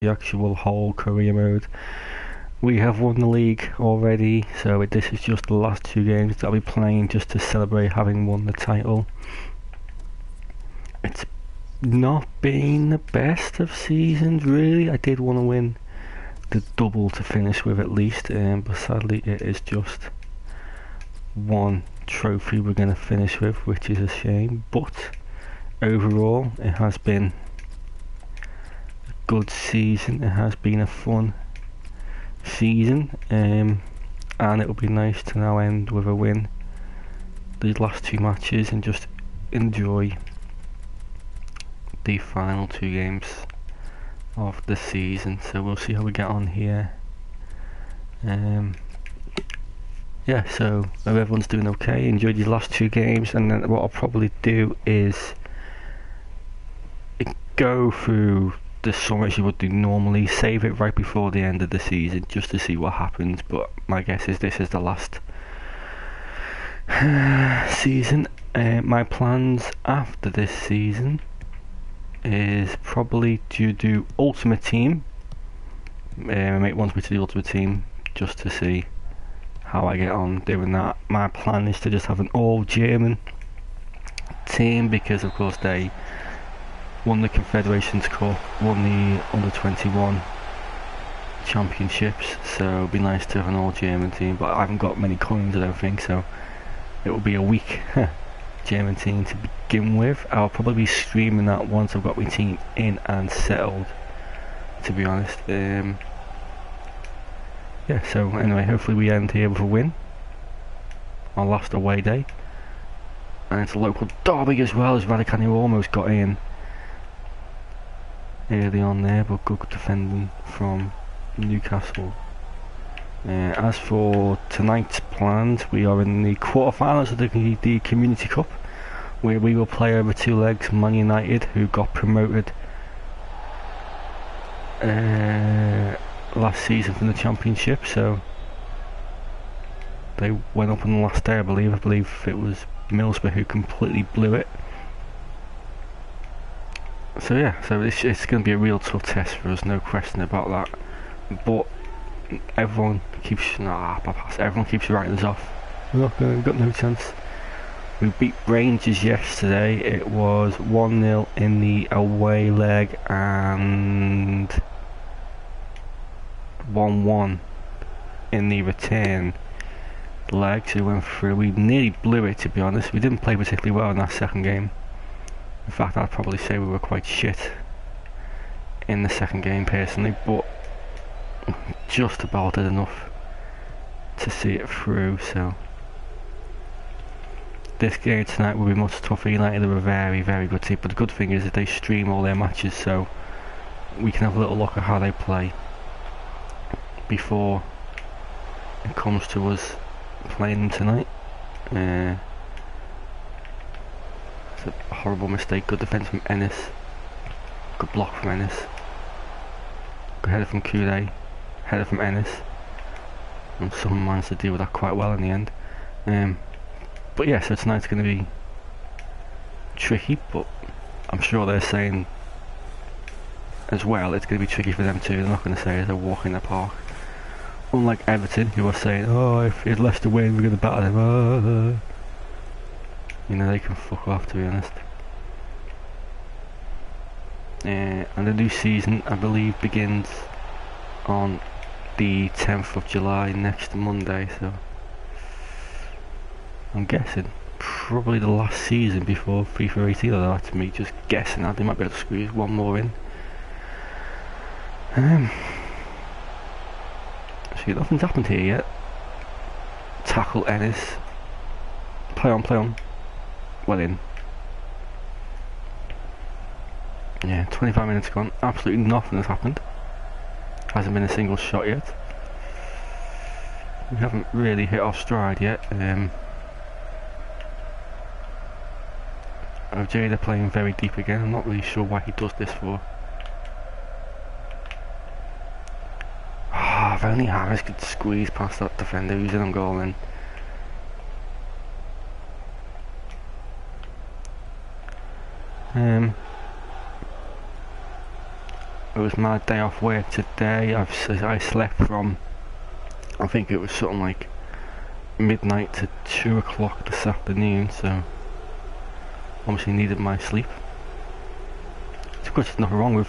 the actual whole career mode. We have won the league already, so this is just the last two games that I'll be playing just to celebrate having won the title. It's not been the best of seasons really. I did want to win the double to finish with at least, but sadly it is just one trophy we're going to finish with, which is a shame. But overall it has been a good season. It has been a fun season, and it will be nice to now end with a win these last two matches and just enjoy the final two games of the season. So we'll see how we get on here. Yeah, so hope everyone's doing okay. Enjoyed these last two games, and then what I'll probably do is go through the summits you would do normally, save it right before the end of the season just to see what happens. But my guess is this is the last season. My plans after this season is probably to do Ultimate Team. My mate wants me to do Ultimate Team just to see how I get on doing that. My plan is to just have an all German team, because of course they won the Confederations Cup, won the under-21 championships, so it'd be nice to have an all German team. But I haven't got many coins, I don't think, so it will be a weak German team to begin with. I'll probably be streaming that once I've got my team in and settled, to be honest. Yeah, so anyway, hopefully we end here with a win. Our last away day, and it's a local derby as well, as Radicani almost got in early on there, but good defending from Newcastle. As for tonight's plans, we are in the quarterfinals of the Community Cup, where we will play over two legs Man United, who got promoted last season from the Championship. So they went up on the last day, I believe it was Middlesbrough who completely blew it. So yeah, so it's going to be a real tough test for us, no question about that. But everyone keeps everyone keeps writing us off. We've got no chance. We beat Rangers yesterday. It was 1-0 in the away leg and 1-1 in the return leg. So we went through. We nearly blew it, to be honest. We didn't play particularly well in that second game. In fact, I'd probably say we were quite shit in the second game personally, but just about did enough to see it through. So this game tonight will be much tougher. United are a very, very good team, but the good thing is that they stream all their matches, so we can have a little look at how they play before it comes to us playing them tonight. It's a horrible mistake. Good defence from Ennis. Good block from Ennis. Good header from Kure. Header from Ennis. And someone managed to deal with that quite well in the end. But yeah, so tonight's going to be tricky, but I'm sure they're saying as well it's going to be tricky for them too. They're not going to say it's a walk in the park. Unlike Everton, who are saying, oh, if Leicester win, we're going to batter them. You know, they can fuck off, to be honest. And the new season, I believe, begins on the 10th of July, next Monday, so I'm guessing probably the last season before FIFA 18, although that's me just guessing. They might be able to squeeze one more in. So nothing's happened here yet. Tackle Ennis. Play on. Well in. Yeah, 25 minutes gone. Absolutely nothing has happened. Hasn't been a single shot yet. We haven't really hit our stride yet. Jada playing very deep again. I'm not really sure why he does this for. If only Harris could squeeze past that defender who's in on goal then. It was my day off work today. I slept from, I think it was something like midnight to 2 o'clock this afternoon, so obviously needed my sleep. Of course, there's nothing wrong with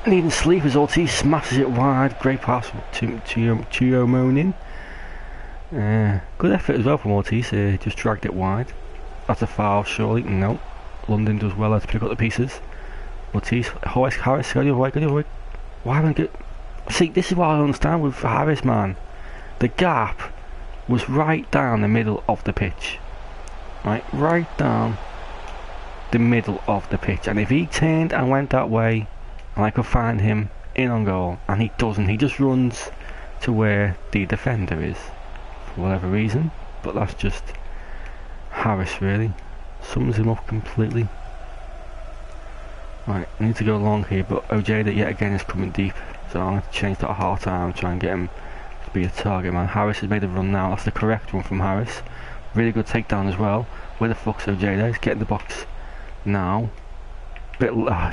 needing sleep as Ortiz smashes it wide. Great pass to your moaning. Good effort as well from Ortiz, just dragged it wide. That's a foul, surely. No. London does well to pick up the pieces. Ortiz, Harris, go the other way. Why haven't I get... See, this is what I don't understand with Harris, man. The gap was right down the middle of the pitch. Right down the middle of the pitch. And if he turned and went that way, and I could find him in on goal, and he doesn't, he just runs to where the defender is. For whatever reason. But that's just Harris, really. Sums him up completely. Right, I need to go long here, but Ojeda yet again is coming deep, so I'm going to change that to half time and try and get him to be a target man. Harris has made a run now. That's the correct one from Harris. Really good takedown as well. Where the fuck's Ojeda? He's getting the box now.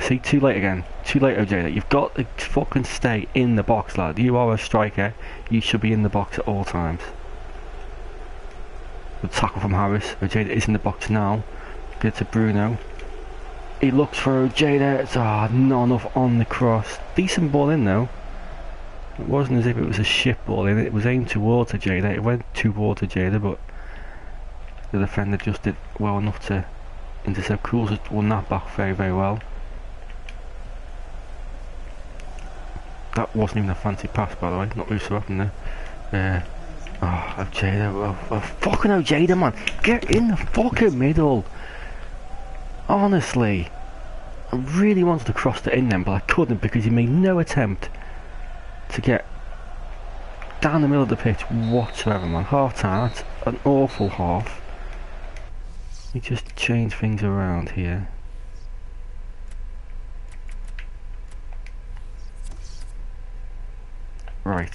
See, too late again. Too late, Ojeda. You've got to fucking stay in the box, lad. You are a striker. You should be in the box at all times. Good tackle from Harris. Ojeda is in the box now. Get to Bruno. He looks for Ojeda. It's not enough on the cross. Decent ball in though. It wasn't as if it was a shit ball in. It was aimed towards Ojeda. It went towards Ojeda, but the defender just did well enough to intercept. Cruz has won that back very, very well. That wasn't even a fancy pass, by the way. Not really so happened there. Ojeda. Fucking Ojeda, man. Get in the fucking middle. Honestly, I really wanted to cross it in then, but I couldn't because he made no attempt to get down the middle of the pitch whatsoever, man. Half time, that's an awful half. You just change things around here. Right.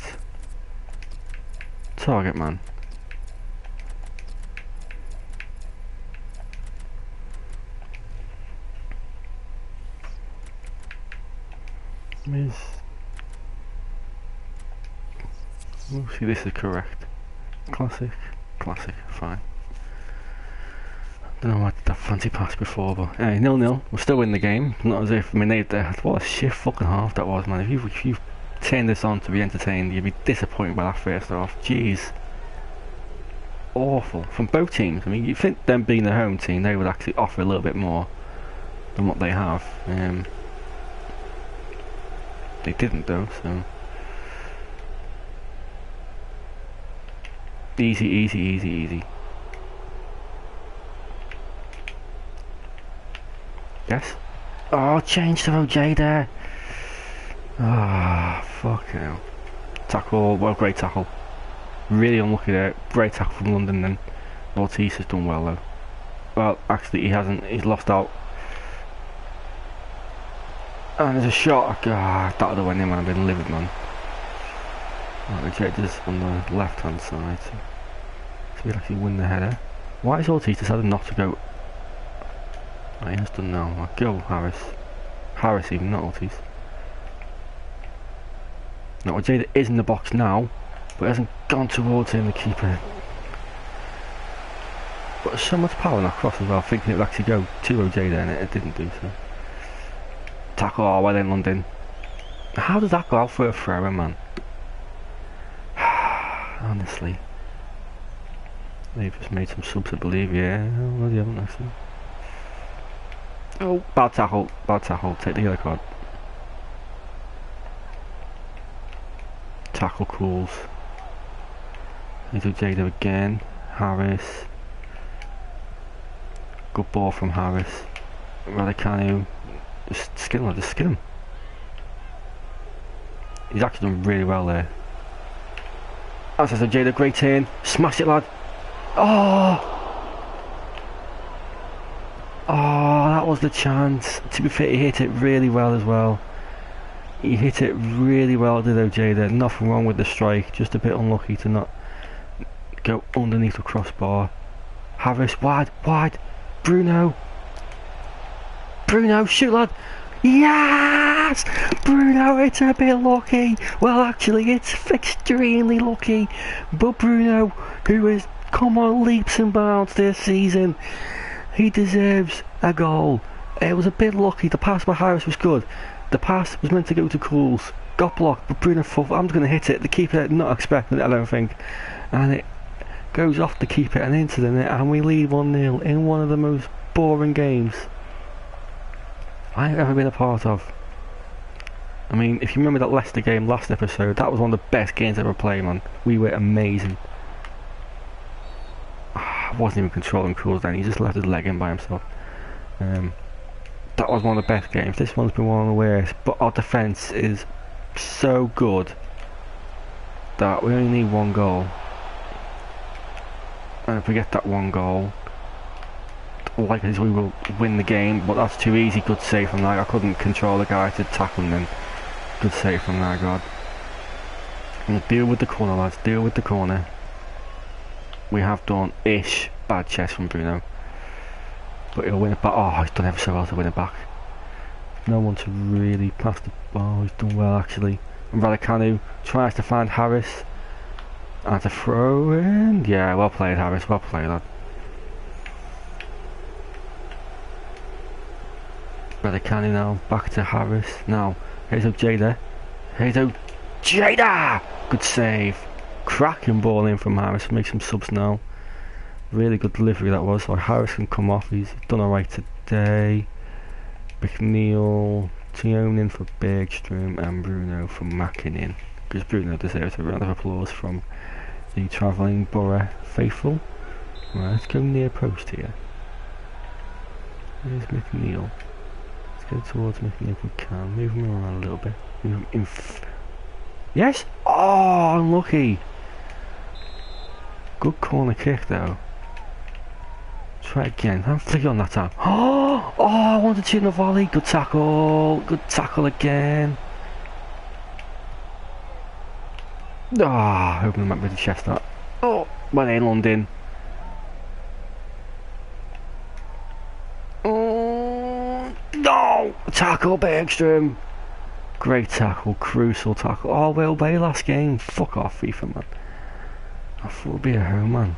Target man. We'll see, this is correct. Classic, fine. Don't know why I did that fancy pass before, but hey, 0-0. We're still in the game. Not as if what a shit fucking half that was, man. If you turned this on to be entertained, you'd be disappointed by that first half. Jeez. Awful. From both teams. I mean, you'd think them being the home team, they would actually offer a little bit more than what they have. They didn't though, so easy. Yes. Oh, change to Ojeda. Fuck hell. Tackle, well, great tackle. Really unlucky there. Great tackle from London then. Ortiz has done well though. Well, actually he hasn't. He's lost out. And there's a shot. That would have went in when I've been livid, man. Right, Ojeda's on the left hand side. So we'll actually win the header. Why is Ortiz decided not to go? Oh, he has done now. Go Harris. Harris even, not Ortiz. Now Ojeda is in the box now, but hasn't gone towards him, the keeper. But there's so much power in that cross as well, thinking it would actually go to Ojeda, and it didn't do so. Tackle, well then London. How does that go out for a throw, man? Honestly. They've just made some subs, I believe, yeah. Well, they haven't actually. Oh, bad tackle, take the yellow card. Tackle calls. Here's Ojeda again. Harris. Good ball from Harris. Raducanu. Just skin him. He's actually done really well there. That says Ojeda, great turn. Smash it, lad. Oh, that was the chance. To be fair, he hit it really well as well. He hit it really well, did Ojeda. Nothing wrong with the strike. Just a bit unlucky to not go underneath the crossbar. Harris, wide. Bruno, shoot, lad. Yes! Bruno, it's a bit lucky. Well, actually, it's extremely lucky. But Bruno, who has come on leaps and bounds this season, he deserves a goal. It was a bit lucky. The pass by Harris was good. The pass was meant to go to Cools. Got blocked, but Bruno thought, I'm just going to hit it. The keeper not expecting it, I don't think. And it goes off the keeper and into the net, and we leave 1-0 in one of the most boring games I've ever been a part of. I mean, if you remember that Leicester game last episode, that was one of the best games I ever played, man. We were amazing. I wasn't even controlling Cools then, he just left his leg in by himself. That was one of the best games. This one's been one of the worst, but our defence is so good that we only need one goal. And if we get that one goal, likely we will win the game, but that's too easy. Good save from that. I couldn't control the guy to tackle him then. Good save from that, God. And deal with the corner, lads, deal with the corner. We have done-ish. Bad chest from Bruno. But he'll win it back. Oh, he's done ever so well to win it back. No one to really pass the ball. He's done well, actually. And Raducanu tries to find Harris. And to throw in. Yeah, well played, Harris. Well played, lad. Raducanu now. Back to Harris. Now, here's Ojeda. Here's Ojeda! Good save. Cracking ball in from Harris. Make some subs now. Really good delivery that was. So Harris can come off. He's done alright today. McNeil, Tionin for Bergstrom, and Bruno for Mackinnon. Because Bruno deserves a round of applause from the travelling Boro faithful. Right, let's go near post here. There's McNeil. Let's go towards McNeil if we can. Move him around a little bit. Move him in. Yes! Oh, unlucky. Good corner kick though. Try again. I'm flicking on that time. Oh, I wanted to shoot in the volley. Good tackle. Good tackle again. Ah, hoping I might be able to chest that. Oh, well in London. Oh, no! Tackle Bergstrom. Great tackle. Crucial tackle. Oh, well play last game. Fuck off, FIFA, man. I thought it would be a home, man.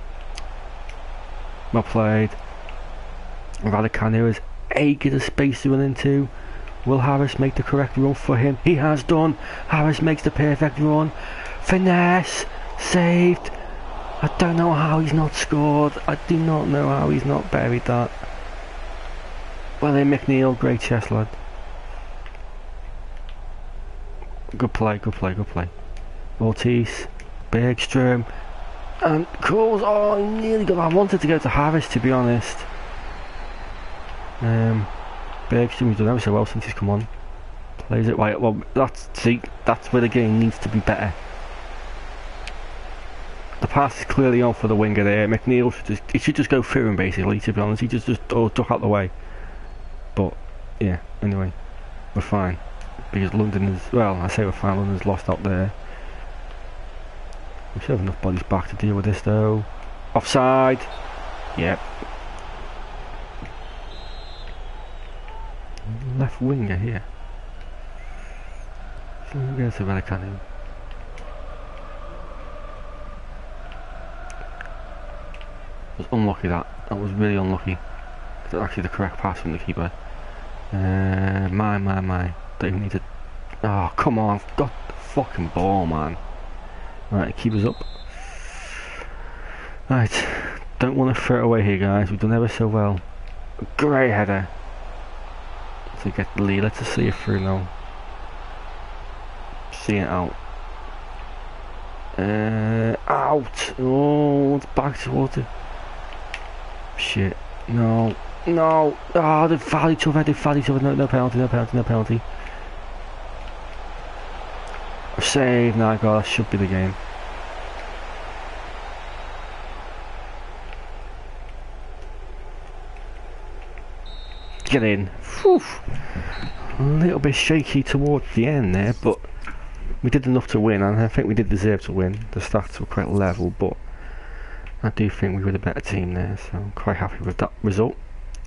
Well played. Raducanu is aching the space to run into. Will Harris make the correct run for him? He has done. Harris makes the perfect run. Finesse. Saved. I don't know how he's not scored. I do not know how he's not buried that. Well then, McNeil. Great chest, lad. Good play, good play, good play. Ortiz. Bergstrom. And Cools, oh, he nearly got. I wanted to go to Harris, to be honest. Bergstrom, he's done ever so well since he's come on. Plays it right. Well, that's where the game needs to be better. The pass is clearly on for the winger there. McNeil should just go through him basically. To be honest, he just duck out the way. But yeah, anyway, we're fine because London is. Well, I say we're fine. London's lost out there. We should have enough bodies back to deal with this though. Offside. Yep. Left winger here. So we go to Raducanu. Was unlucky that. That was really unlucky. That's actually the correct pass from the keeper. My. Don't even need to. Oh, come on. I've got the fucking ball, man. Right, keep us up. Right, don't want to throw it away here, guys. We've done ever so well. Great header to get the lead. Let's just see it through now. See it out. Out. Oh, it's back towards it. Shit. No. No. Oh, they've fouled each other. They've fouled each other. No penalty. No penalty. No penalty. Save. No, God, that should be the game. Get in. Whew. A little bit shaky towards the end there, but we did enough to win, and I think we did deserve to win. The stats were quite level, but I do think we were the better team there, so I'm quite happy with that result.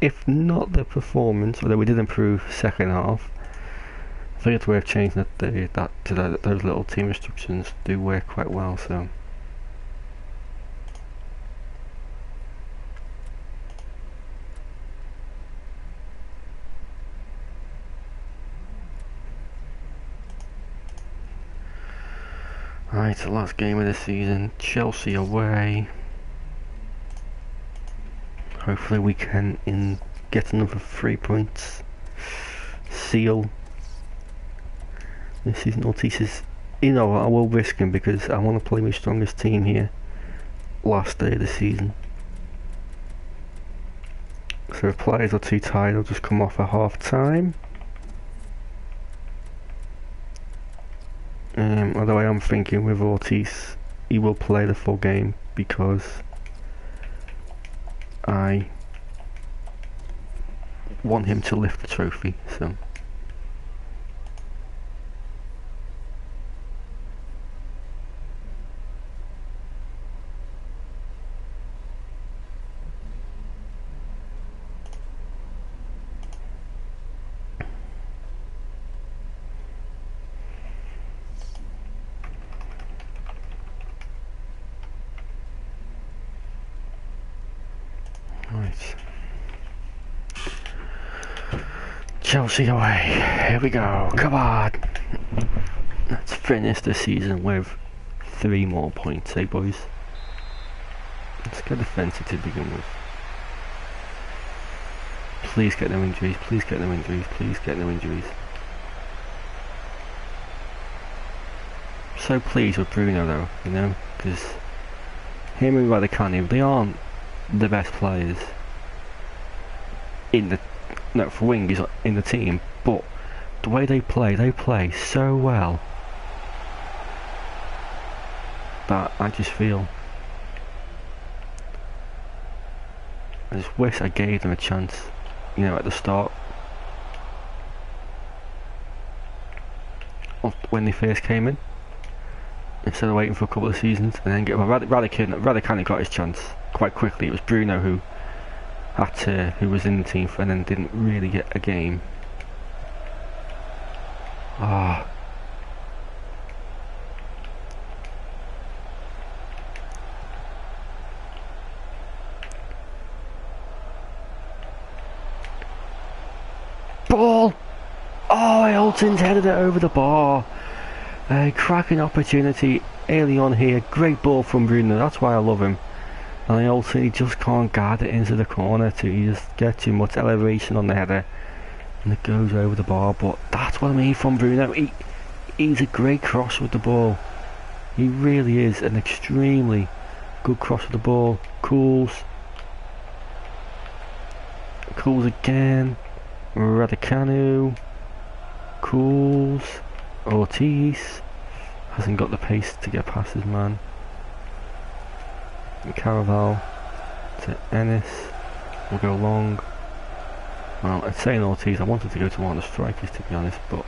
If not the performance, although we did improve second half, I think it's worth changing those little team instructions do work quite well. So. Right, the last game of the season, Chelsea away. Hopefully we can get another 3 points. Seal this season. Ortiz is, I will risk him because I want to play my strongest team here. Last day of the season. So if players are too tired, I'll just come off at half time. Although I am thinking with Ortiz, he will play the full game because I want him to lift the trophy. So. Right. Chelsea away. Here we go. Come on. Let's finish the season with 3 more points, eh, boys? Let's get defensive to begin with. Please get no injuries. Please get no injuries. Please get no injuries. So pleased with Bruno, though, because him and Radicani, they aren't the best players in the for wingers in the team, but the way they play so well that I just feel I just wish I gave them a chance, at the start of when they first came in, instead of waiting for a couple of seasons and then get Radicani got his chance quite quickly. It was Bruno who was in the team and then didn't really get a game. Ball! Oh, Hilton's headed it over the bar. A cracking opportunity early on here. Great ball from Bruno, that's why I love him. And also he just can't guard it into the corner. He just gets too much elevation on the header and it goes over the bar. But that's what I mean from Bruno. He's a great cross with the ball. He really is an extremely good cross with the ball. Cools again. Radicanu. Cools. Ortiz hasn't got the pace to get past his man. Caraval to Ennis. We'll go long. Well, I'd say in Ortiz, I wanted to go to one of the strikers to be honest, but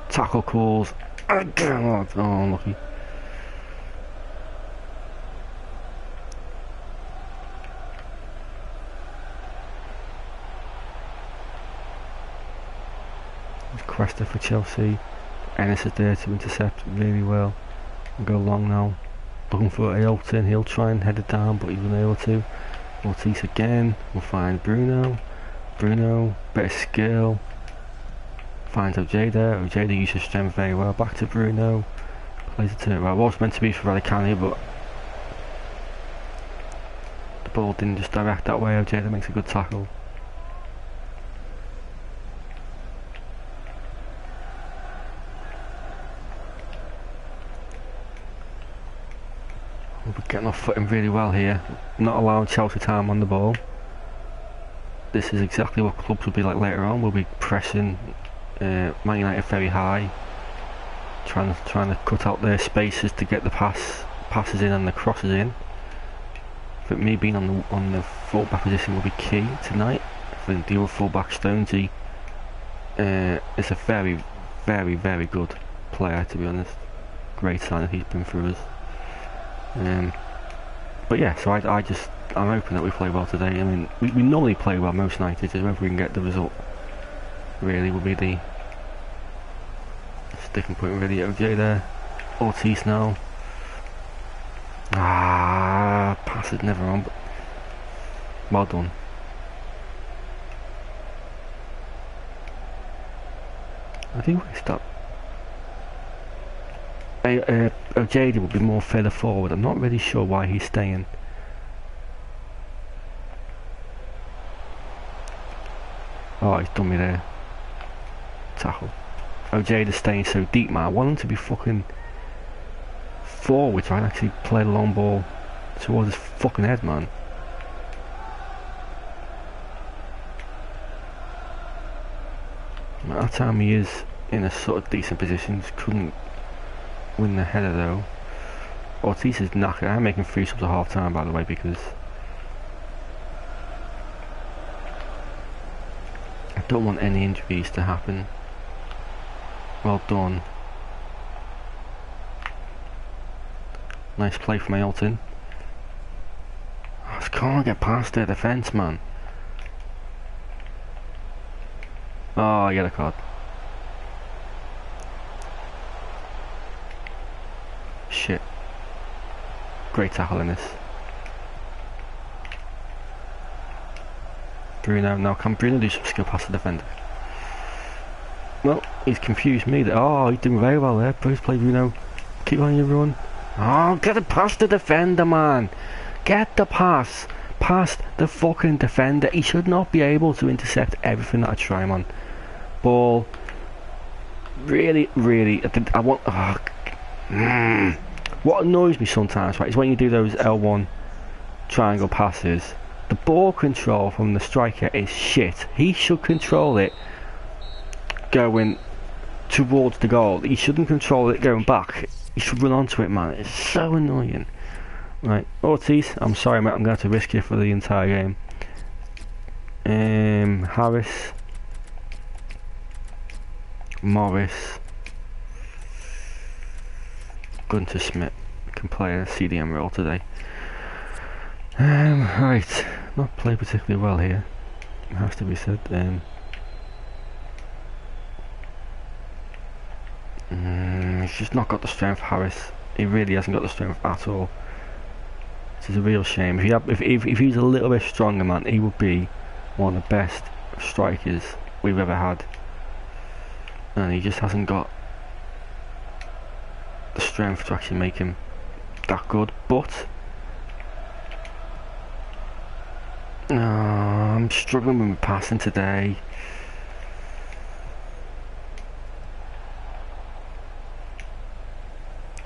tackle calls. Oh, unlucky. Cresta for Chelsea. Ennis is there to intercept really well. We'll go long now. Looking for Ailton. He'll try and head it down, but he's unable to. Ortiz again. We'll find Bruno. Bit of skill. Finds Ojeda. Ojeda uses strength very well. Back to Bruno. Plays it to. Well, it was meant to be for Radicani, but the ball didn't just direct that way. Ojeda makes a good tackle. We're getting off footing really well here, not allowing Chelsea time on the ball. This is exactly what clubs will be like later on. We'll be pressing Man United very high, trying to cut out their spaces to get the passes in and the crosses in. But me being on the full-back position will be key tonight. I think the other full-back Stonesy is a very, very, very good player, to be honest. Great sign that he's been through us. But yeah, so I'm hoping that we play well today. I mean, we normally play well most nights. It's whether we can get the result. Really, will be the sticking point. Really, OJ there. Ortiz now. Ah, pass is never on. But well done. I think we stop. OJ will be more further forward. I'm not really sure why he's staying. Oh, he's done me there. Tackle. OJ is staying so deep, man. I want him to be fucking forward so I can actually play the long ball towards his fucking head, man. At that time he is in a sort of decent position. Just couldn't win the header though. Ortiz is knackered. I'm making 3 subs at half time, by the way, because I don't want any injuries to happen. Well done. Nice play from Ailton. I just can't get past their defence, man. Oh, I get a card. Shit. Great tackle in this. Bruno, now can Bruno do some skill past the defender? Well, he's confused me. Oh, he's doing very well there. Please play Bruno. Keep on your run. Oh, get it past the defender, man. Get the pass past the fucking defender. He should not be able to intercept everything that I try him on. Ball. Really, I want... Oh, What annoys me sometimes, right, is when you do those L1 triangle passes, the ball control from the striker is shit. He should control it going towards the goal. He shouldn't control it going back. He should run onto it, man. It's so annoying. Right, Ortiz, I'm sorry, mate. I'm going to have to risk you for the entire game. Harris. Morris. Gunter Smith can play a CDM role today. Right, not played particularly well here, it has to be said. He's just not got the strength, Harris. He really hasn't got the strength at all. This is a real shame. If he's a little bit stronger, man, he would be one of the best strikers we've ever had. And he just hasn't got the strength to actually make him that good. But I'm struggling with my passing today.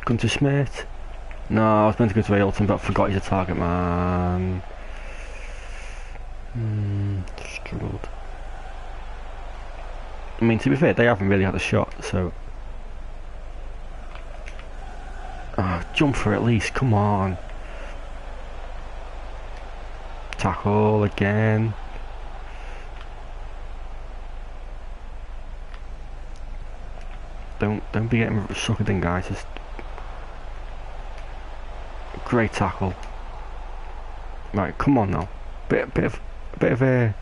Gunter Smith. No, I was meant to go to Ailton, but I forgot he's a target man. Struggled. I mean, to be fair, they haven't really had a shot, so... jump for at least, come on. Tackle again. Don't be getting suckered in, guys. Just great tackle. Right, come on now. Bit of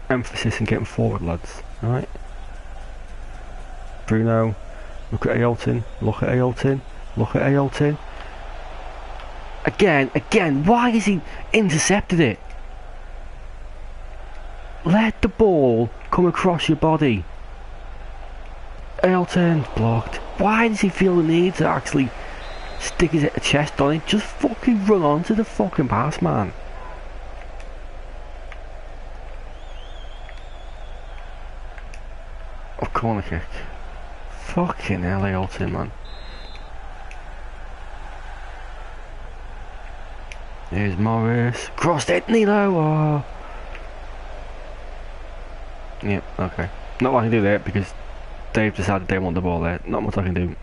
emphasis in getting forward, lads. All right. Bruno, look at Ailton. Look at Ailton. Look at Ailton. Again, why has he intercepted it? Let the ball come across your body. Ailton blocked. Why does he feel the need to actually stick his chest on it? Just fucking run onto the fucking pass, man. Oh, corner kick. Fucking hell, Ailton, man. Here's Morris. Crossed it, Nilo. Oh. Yep, okay. Not what I can do there because they've decided they want the ball there. Not much I can do.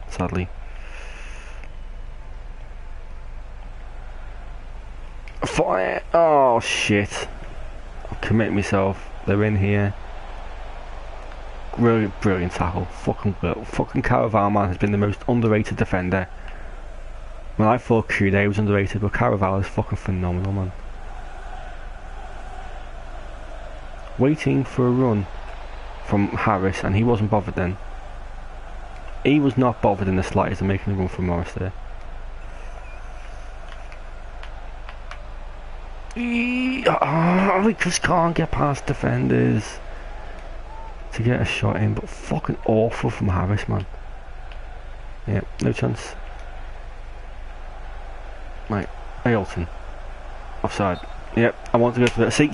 Sadly. Fire! Oh shit. I'll commit myself. They're in here. Brilliant tackle. Fucking Caravan, man, has been the most underrated defender Well, I thought Kude was underrated, but Caraval is fucking phenomenal, man. Waiting for a run from Harris, and he wasn't bothered then. He was not bothered in the slightest of making a run for Morris there. Oh, we just can't get past defenders to get a shot in, but fucking awful from Harris, man. Yeah, no chance. Right, Ailton. Offside. Yep, I want to go to the... See,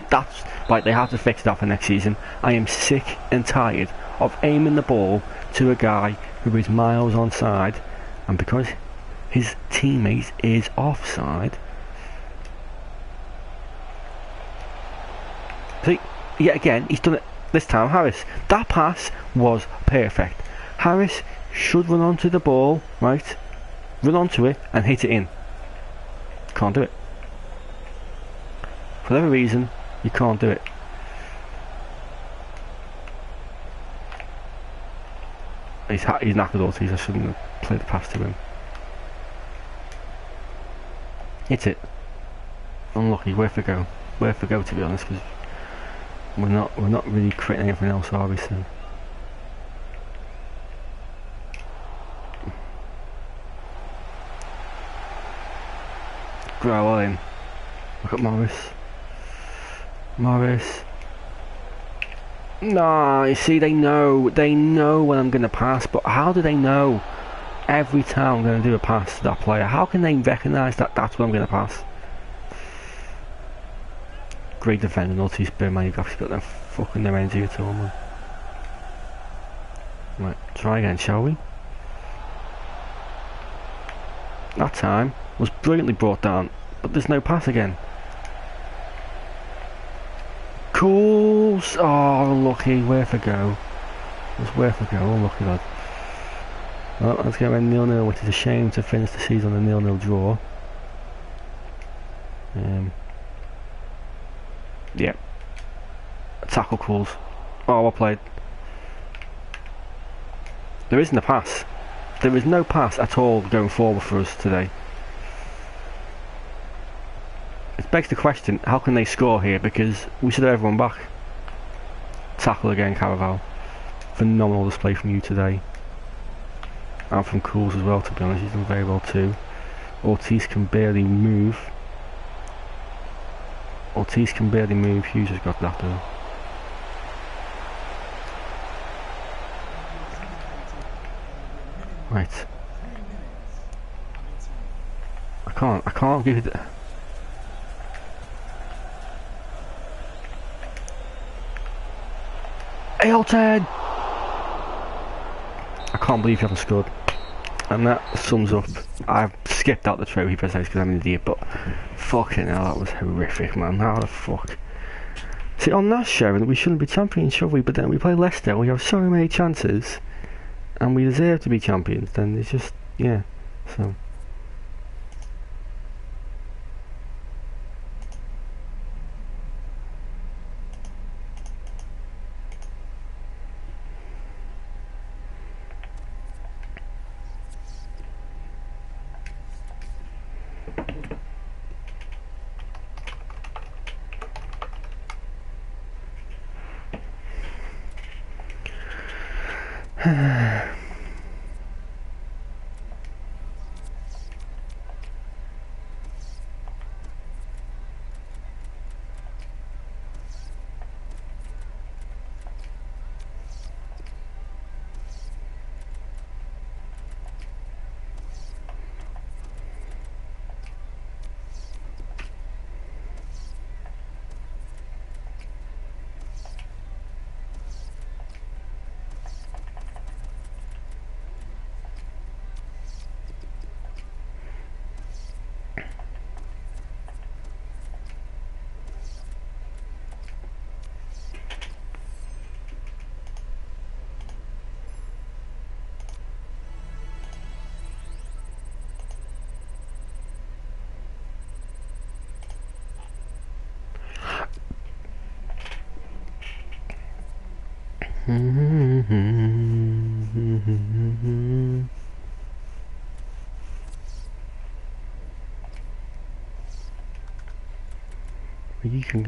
that's... Right, they have to fix that for next season. I am sick and tired of aiming the ball to a guy who is miles onside, and because his teammate is offside... See, yet again, he's done it this time, Harris. That pass was perfect. Harris should run onto the ball, right? Run onto it and hit it in. Can't do it. For whatever reason, you can't do it. He's knackered Ortiz. I shouldn't have played the pass to him. Hit it. Unlucky. Worth a go. Worth a go, to be honest, because we're not really creating anything else, are we? So. Growl in. Look at Morris. Morris. No, you see, they know when I'm going to pass, but how do they know every time I'm going to do a pass to that player? How can they recognise that that's when I'm going to pass? Great defending, Ortiz, man, you've actually got them fucking their energy at all, man. Right, try again, shall we? That time was brilliantly brought down, but there's no pass again. Cool. Oh, unlucky. Worth a go. It was worth a go. Unlucky, lad. Well, let's get a 0-0, which is a shame to finish the season on a 0-0 draw. Yeah. Tackle calls. Oh, well played. There isn't a pass. There is no pass at all going forward for us today. It begs the question, how can they score here? Because we should have everyone back. Tackle again, Caraval. Phenomenal display from you today. And from Cools as well, to be honest. He's done very well too. Ortiz can barely move. Ortiz can barely move. Hughes has got that though. Right. I can't give it... Ailton! I can't believe you haven't scored. And that sums up... I've skipped out the trophy process because I'm an idiot, but... Fucking hell, that was horrific, man. How the fuck... See, on that show, we shouldn't be champions, should we? But then we play Leicester, we have so many chances, and we deserve to be champions, then it's just... Yeah, so...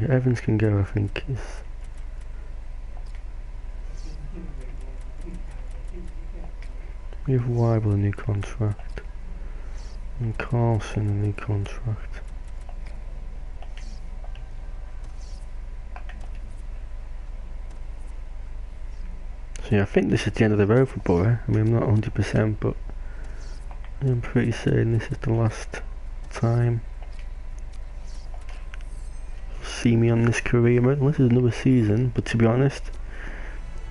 Evans can go, I think. We have Weibel a new contract. And Carlson a new contract. So yeah, I think this is the end of the road for Boro. I mean, I'm not 100%, but I'm pretty certain this is the last time see me on this career mode, unless there's another season. But to be honest,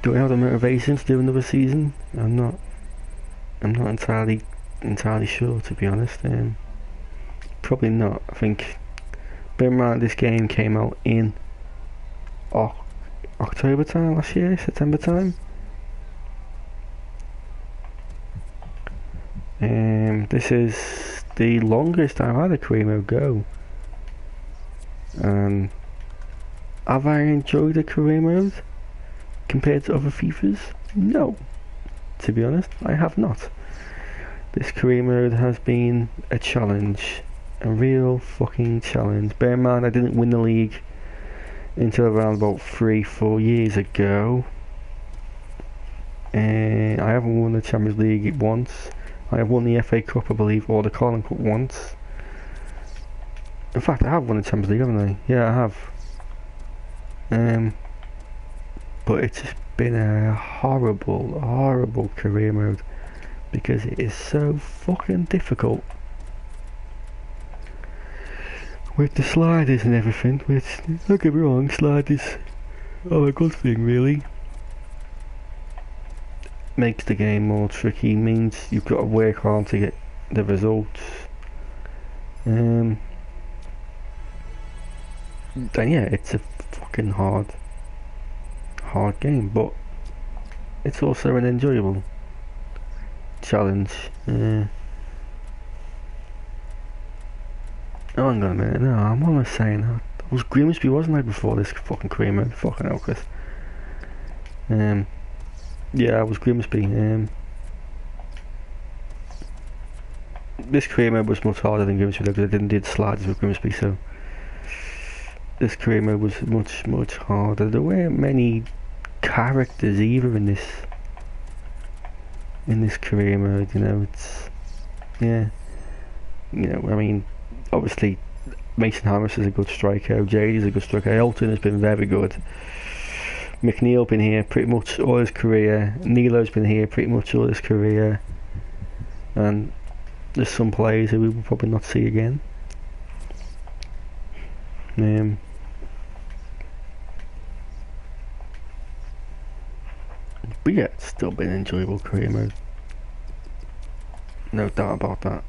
do I have the motivation to do another season? I'm not entirely sure, to be honest. Probably not. I think, bear in mind this game came out in October time last year, September time. This is the longest I've had a career mode go. Have I enjoyed the career mode compared to other FIFAs? No, to be honest, I have not. This career mode has been a challenge, a real fucking challenge. Bear in mind I didn't win the league until around about 3-4 years ago. I haven't won the Champions League once. I have won the FA Cup, I believe, or the Carling Cup once. In fact, I have won the Champions League, haven't I? Yeah, I have. But it's just been a horrible career mode because it is so fucking difficult with the sliders and everything. Which, don't get me wrong, sliders are a good thing, really. Makes the game more tricky, means you've got to work hard to get the results. Then yeah, it's a fucking hard game, but it's also an enjoyable challenge. Oh, hang on a minute, no, what am I saying? I was Grimsby, wasn't I, before this fucking career mode? Fucking hell, Chris. Yeah, I was Grimsby. This career mode was much harder than Grimsby because I didn't do the sliders with Grimsby, so this career mode was much harder. There weren't many characters either in this career mode, you know. It's, yeah, you know, I mean, obviously Mason Harris is a good striker, Jade is a good striker, Elton has been very good, McNeil been here pretty much all his career, Nilo's been here pretty much all his career, and there's some players who we will probably not see again. But yeah, it's still been an enjoyable career mode, no doubt about that.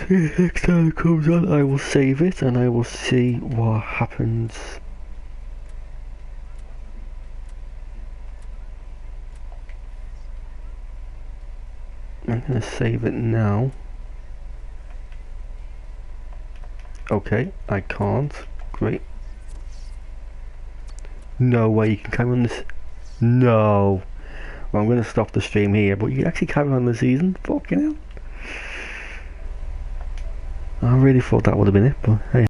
Next time it comes on, I will save it and I will see what happens. I'm gonna save it now. Okay, I can't. Great. No way you can carry on this. No. Well, I'm gonna stop the stream here, but you can actually carry on the season. Fucking hell. I really thought that would have been it, but hey.